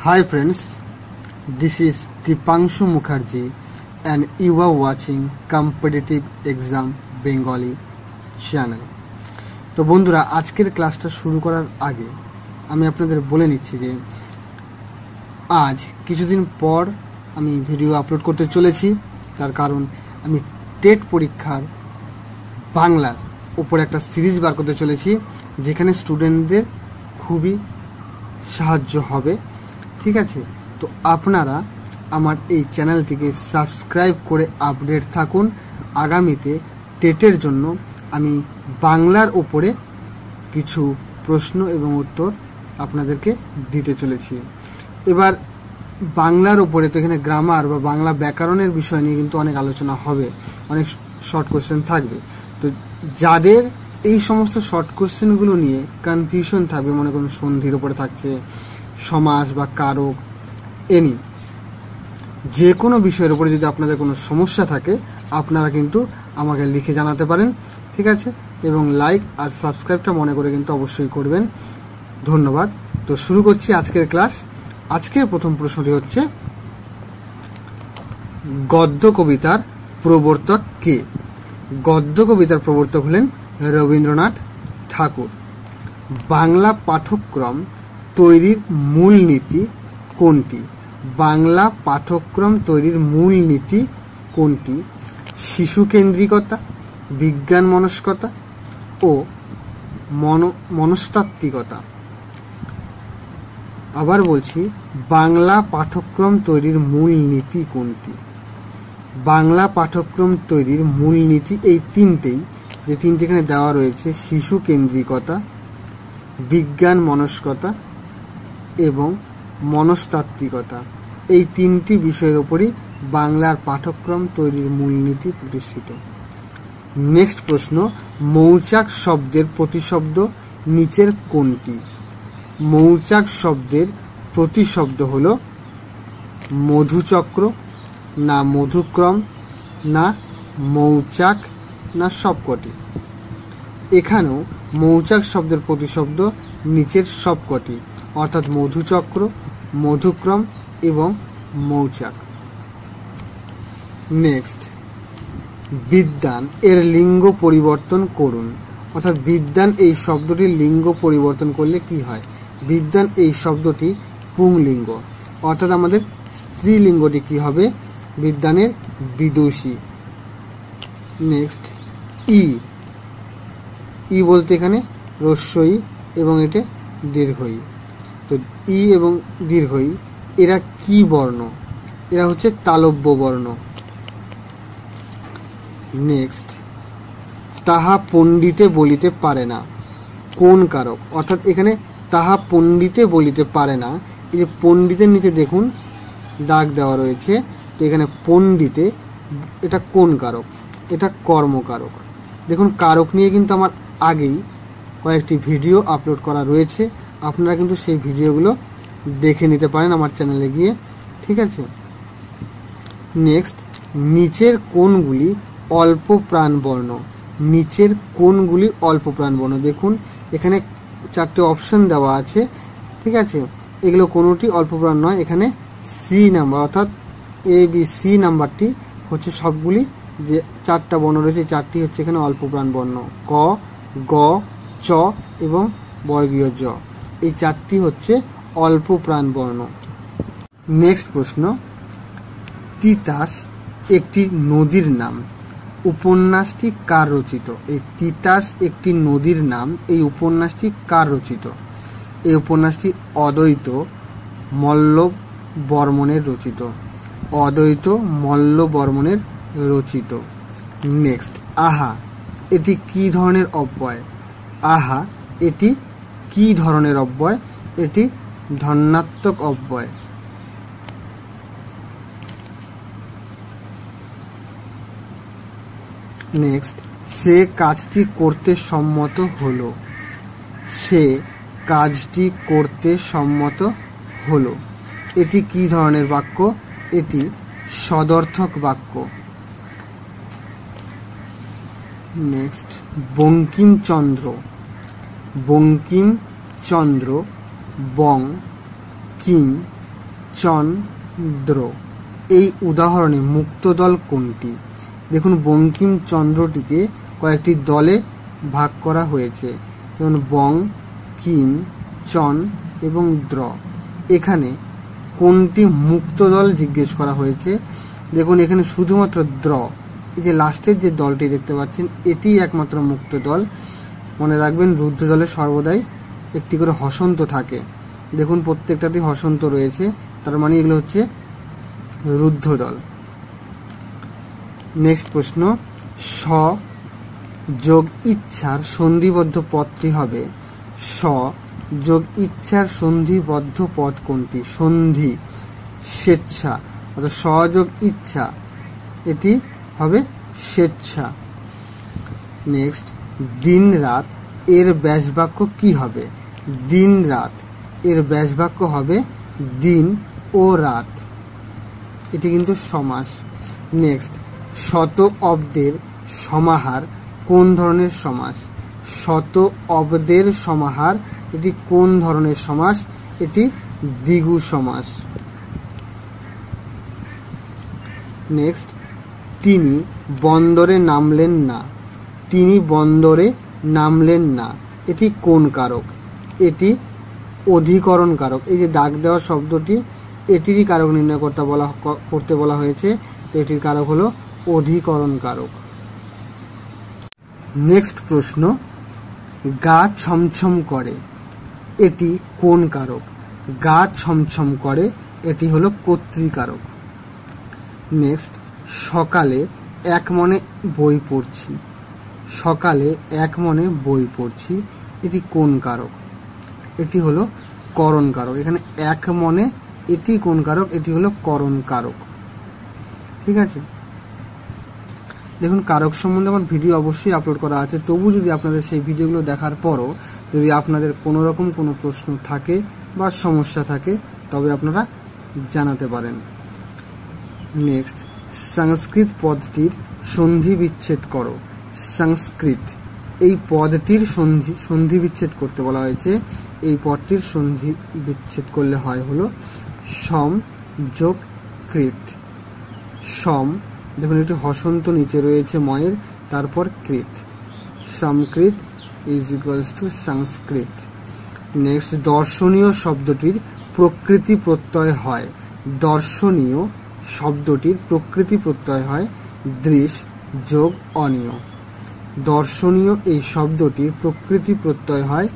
Hi friends, this is Dipanshu Mukherjee and you are watching Competitive Exam Bengali channel. তো বন্ধুরা, আজকের ক্লাসটা শুরু করার আগে আমি আপনাদের বলে নিচ্ছি যে আজ কিছুদিন পর আমি ভিডিও আপলোড করতে চলেছি। তার কারণ আমি টেট পরীক্ষার বাংলার উপর একটা সিরিজ বার করতে চলেছি, যেখানে স্টুডেন্টদের খুবই সাহায্য হবে। ঠিক আছে, তো আপনারা আমার এই চ্যানেলটিকে সাবস্ক্রাইব করে আপডেট থাকুন। আগামীতে টেটের জন্য আমি বাংলার উপরে কিছু প্রশ্ন এবং উত্তর আপনাদেরকে দিতে চলেছি। এবার বাংলার উপরে তো এখানে গ্রামার বা বাংলা ব্যাকরণের বিষয় নিয়ে কিন্তু অনেক আলোচনা হবে, অনেক শর্ট কোশ্চেন থাকবে। তো যাদের এই সমস্ত শর্ট কোশ্চেনগুলো নিয়ে কনফিউশন থাকবে, মনে করুন সন্ধির উপরে থাকছে, সমাস বা কারক, এনি যে কোনো বিষয়ের উপরে যদি আপনাদের কোনো সমস্যা থাকে আপনারা কিন্তু আমাকে লিখে জানাতে পারেন। ঠিক আছে, এবং লাইক আর সাবস্ক্রাইবটা মনে করে কিন্তু অবশ্যই করবেন। ধন্যবাদ। তো শুরু করছি আজকের ক্লাস। আজকের প্রথম প্রশ্নটি হচ্ছে, গদ্য কবিতার প্রবর্তক কে? গদ্য কবিতার প্রবর্তক হলেন রবীন্দ্রনাথ ঠাকুর। বাংলা পাঠ্যক্রম তৈরির মূলনীতি কোনটি? বাংলা পাঠ্যক্রম তৈরির মূলনীতি কোনটি? শিশুকেন্দ্রিকতা, বিজ্ঞান মনস্কতা ও মনস্তাত্ত্বিকতা। আবার বলছি, বাংলা পাঠ্যক্রম তৈরির মূলনীতি কোনটি? বাংলা পাঠ্যক্রম তৈরির মূলনীতি এই তিনটেই, যে তিনটি এখানে দেওয়া রয়েছে, শিশুকেন্দ্রিকতা, বিজ্ঞান মনস্কতা এবং মনস্তাত্ত্বিকতা। এই তিনটি বিষয়ের উপরই বাংলার পাঠ্যক্রম তৈরির মূলনীতি প্রতিষ্ঠিত। নেক্সট প্রশ্ন, মৌচাক শব্দের প্রতিশব্দ নিচের কোনটি? মৌচাক শব্দের প্রতিশব্দ হলো মধুচক্র, না মধুক্রম, না মৌচাক, না সবকটি। এখানেও মৌচাক শব্দের প্রতিশব্দ নিচের সবকটি, অর্থাৎ মধুচক্র, মধুক্রম এবং মৌচাক। নেক্সট, বিদ্যান এর লিঙ্গ পরিবর্তন করুন। অর্থাৎ বিদ্যান এই শব্দটির লিঙ্গ পরিবর্তন করলে কি হয়? বিদ্যান এই শব্দটি পুংলিঙ্গ, অর্থাৎ আমাদের স্ত্রীলিঙ্গটি কি হবে? বিদ্যানের বিদুষী। নেক্সট, ই বলতে এখানে রস্যই এবং এটা দীর্ঘই। তো ই এবং দীর্ঘই এরা কি বর্ণ? এরা হচ্ছে তালব্য বর্ণ। নেক্সট, তাহা পণ্ডিতে বলিতে পারে না কোন কারক? অর্থাৎ এখানে তাহা পণ্ডিতে বলিতে পারে না, এই যে পণ্ডিতের নিচে দেখুন দাগ দেওয়া রয়েছে, তো এখানে পণ্ডিতে, এটা কোন কারক? এটা কর্মকারক। দেখুন, কারক নিয়ে কিন্তু আমার আগেই কয়েকটি ভিডিও আপলোড করা রয়েছে, আপনারা কিন্তু সেই ভিডিওগুলো দেখে নিতে পারেন আমার চ্যানেলে গিয়ে। ঠিক আছে। নেক্সট, নিচের কোনগুলি অল্প প্রাণ বর্ণ? নিচের কোনগুলি অল্প প্রাণ বর্ণ? দেখুন এখানে চারটে অপশন দেওয়া আছে। ঠিক আছে, এগুলো কোনোটি অল্প প্রাণ নয়। এখানে সি নাম্বার, অর্থাৎ এ বি সি নাম্বারটি হচ্ছে সবগুলি, যে চারটা বর্ণ রয়েছে চারটি হচ্ছে এখানে অল্প প্রাণ বর্ণ, ক, গ, চ এবং বর্গীয় জ। এই চারটি হচ্ছে অল্প প্রাণ বর্ণ। নেক্সট প্রশ্ন, তিতাস একটি নদীর নাম, উপন্যাসটি কার রচিত? এই তিতাস একটি নদীর নাম, এই উপন্যাসটি কার রচিত? এই উপন্যাসটি অদ্বৈত মল্ল বর্মণের রচিত। অদ্বৈত মল্ল বর্মণের রচিত। নেক্সট, আহা এটি কি ধরনের অব্যয়? আহা এটি কি ধরনের অব্যয়? এটি ধন্যাত্মক অব্যয়। নেক্সট, সে কাজটি করতে সম্মত হলো। সে কাজটি করতে সম্মত হলো, এটি কি ধরনের বাক্য? এটি সদর্থক বাক্য। নেক্সট, বঙ্কিমচন্দ্র। বঙ্কিমচন্দ্র বং কিম চন্দ্র এই উদাহরণে মুক্ত দল কোনটি? দেখুন বঙ্কিমচন্দ্রটিকে কয়েকটি দলে ভাগ করা হয়েছে, যেমন বং, কিম, চন এবং দ্র। এখানে কোনটি মুক্ত দল জিজ্ঞেস করা হয়েছে? দেখুন এখানে শুধুমাত্র দ্র, এই যে লাস্টের যে দলটি দেখতে পাচ্ছেন এটি একমাত্র মুক্ত দল। মনে রাখবেন রুদ্র দলে সর্বদাই একটি করে হসন্ত থাকে। দেখুন প্রত্যেকটাতেই হসন্ত রয়েছে, তার মানে এগুলো হচ্ছে রুদ্র দল। নেক্সট প্রশ্ন, স যোগ ইচ্ছার সন্ধিবদ্ধ পদটি হবে। স যোগ ইচ্ছার সন্ধিবদ্ধ পদ কোনটি? সন্ধি, স্বেচ্ছা, অর্থাৎ স যোগ ইচ্ছা এটি হবে স্বেচ্ছা। নেক্সট, দিন রাত এর ব্যাসবাক্য কি হবে? দিন রাত এর ব্যাসবাক্য হবে দিন ও রাত, এটি কিন্তু সমাস। নেক্সট, শত অব্দের সমাহার কোন ধরনের সমাস? শত অব্দের সমাহার এটি কোন ধরনের সমাস? এটি দ্বিগু সমাস। নেক্সট, তিনি বন্দরে নামলেন না। তিনি বন্দরে নামলেন না এটি কোন কারক? এটি অধিকরণ কারক। এই যে দাগ দেওয়া শব্দটি এটিরই কারক নির্ণয় করতে বলা হয়েছে, এটির কারক হলো অধিকরণ কারক। নেক্সট প্রশ্ন, গা ছমছম করে এটি কোন কারক? গা ছমছম করে এটি হলো কর্তৃকারক। নেক্সট, সকালে এক মনে বই পড়ছি। সকালে এক মনে বই পড়ছি এটি কোন কারক? এটি হলো করণ কারক। এখানে এক মনে এটি কোন কারক? এটি হলো করণ কারক। ঠিক আছে, দেখুন কারক সম্বন্ধে আমার ভিডিও অবশ্যই আপলোড করা আছে, তবু যদি আপনাদের সেই ভিডিওগুলো দেখার পরও যদি আপনাদের কোনো রকম কোনো প্রশ্ন থাকে বা সমস্যা থাকে তবে আপনারা জানাতে পারেন। নেক্সট, সংস্কৃত পদটির সন্ধি বিচ্ছেদ করো। সংস্কৃত এই পদটির সন্ধি বিচ্ছেদ করতে বলা হয়েছে। এই পদটির সন্ধি বিচ্ছেদ করলে হয় হলো সম যোগ কৃত। সম, দেখুন একটি হসন্ত নিচে রয়েছে ময়ের, তারপর কৃত, সংকৃত ইজ ইকুয়ালস টু সংস্কৃত। নেক্সট, দর্শনীয় শব্দটির প্রকৃতি প্রত্যয় হয়। দর্শনীয় শব্দটির প্রকৃতি প্রত্যয় হয় দৃশ যোগ অনীয়। দর্শনীয় এই শব্দটির প্রকৃতি প্রত্যয় হয়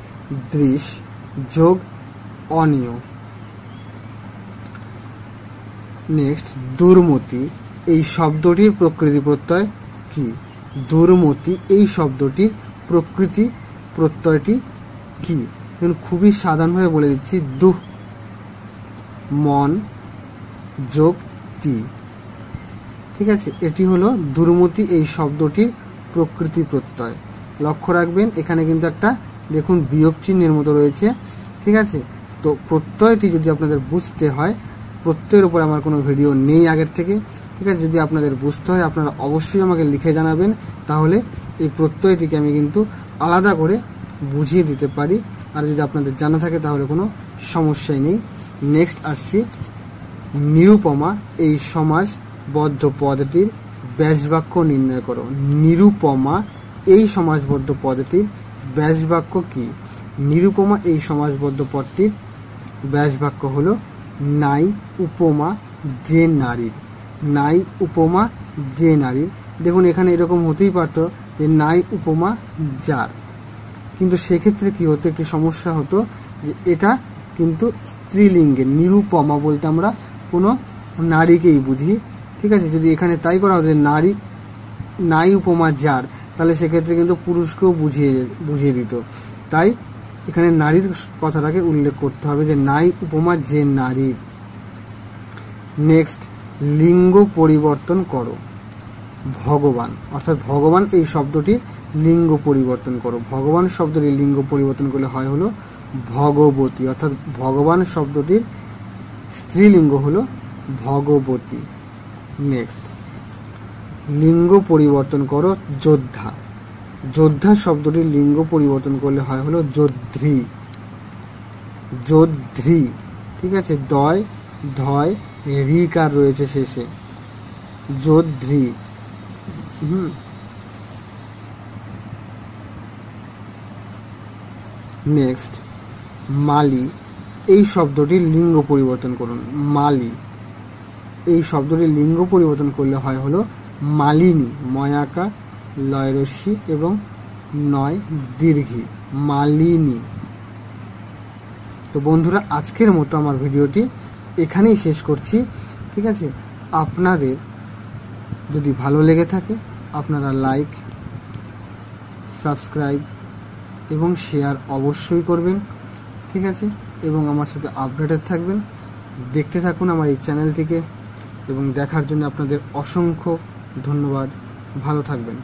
দৃশ যোগ অনীয়। নেক্সট, দুর্মতি এই শব্দটির প্রকৃতি প্রত্যয় কি? দুর্মতি এই শব্দটির প্রকৃতি প্রত্যয়টি কি? খুবই সাধারণভাবে বলে দিচ্ছি, দুঃ মন যোগ তি। ঠিক আছে, এটি হলো দুর্মতি এই শব্দটির প্রকৃতি প্রত্যয়। লক্ষ্য রাখবেন এখানে কিন্তু একটা দেখুন বিয়োগ চিহ্নের মতো রয়েছে। ঠিক আছে, তো প্রত্যয়টি যদি আপনাদের বুঝতে হয়, প্রত্যয়ের উপর আমার কোনো ভিডিও নেই আগের থেকে। ঠিক আছে, যদি আপনাদের বুঝতে হয় আপনারা অবশ্যই আমাকে লিখে জানাবেন, তাহলে এই প্রত্যয়টিকে আমি কিন্তু আলাদা করে বুঝিয়ে দিতে পারি। আর যদি আপনাদের জানা থাকে তাহলে কোনো সমস্যাই নেই। নেক্সট আসছি, নিরুপমা এই সমাসবদ্ধ পদটির ব্যাসবাক্য নির্ণয় করো। নিরুপমা এই সমাসবদ্ধ পদটির ব্যাসবাক্য কি? নিরুপমা এই সমাসবদ্ধ পদটির ব্যাসবাক্য হলো নাই উপমা যে নারীর। নাই উপমা যে নারীর। দেখুন এখানে এরকম হতেই পারত যে নাই উপমা যার, কিন্তু সেক্ষেত্রে কি হতো, একটি সমস্যা হতো যে এটা কিন্তু স্ত্রীলিঙ্গের। নিরুপমা বলতে আমরা কোনো নারীকেই বুঝি। ঠিক আছে, যদি এখানে তাই করা হতো নারী নাই উপমা যার, তাহলে সেক্ষেত্রে কিন্তু পুরুষকেও বুঝিয়ে দিত। তাই এখানে নারীর কথাটাকে উল্লেখ করতে হবে যে নাই উপমা যে নারীর। নেক্সট, লিঙ্গ পরিবর্তন করো। ভগবান, অর্থাৎ ভগবান এই শব্দটির লিঙ্গ পরিবর্তন করো। ভগবান শব্দটির লিঙ্গ পরিবর্তন করলে হয় হলো ভগবতী, অর্থাৎ ভগবান শব্দটির স্ত্রীলিঙ্গ হলো ভগবতী। নেক্সট, লিঙ্গ পরিবর্তন করো যোদ্ধা। যোদ্ধা শব্দটির লিঙ্গ পরিবর্তন করলে হয় হলো যোদ্ধৃ। যোদ্ধৃ। ঠিক আছে, দয় ধয় রিকার রয়েছে শেষে, যোদ্ধ্রি। নেক্সট মালি, এই শব্দটির লিঙ্গ পরিবর্তন করুন। মালি, এই শব্দটির লিঙ্গ পরিবর্তন করলে হয় হলো মালিনী, ময়াকা লয়রস্যি এবং নয় দীর্ঘি, মালিনী। তো বন্ধুরা, আজকের মতো আমার ভিডিওটি এখানেই শেষ করছি। ঠিক আছে, আপনাদের যদি ভালো লেগে থাকে আপনারা লাইক, সাবস্ক্রাইব এবং শেয়ার অবশ্যই করবেন। ঠিক আছে, এবং আমার সাথে আপডেটেড থাকবেন। দেখতে থাকুন আমার এই চ্যানেলটিকে এবং দেখার জন্য আপনাদের অসংখ্য ধন্যবাদ। ভালো থাকবেন।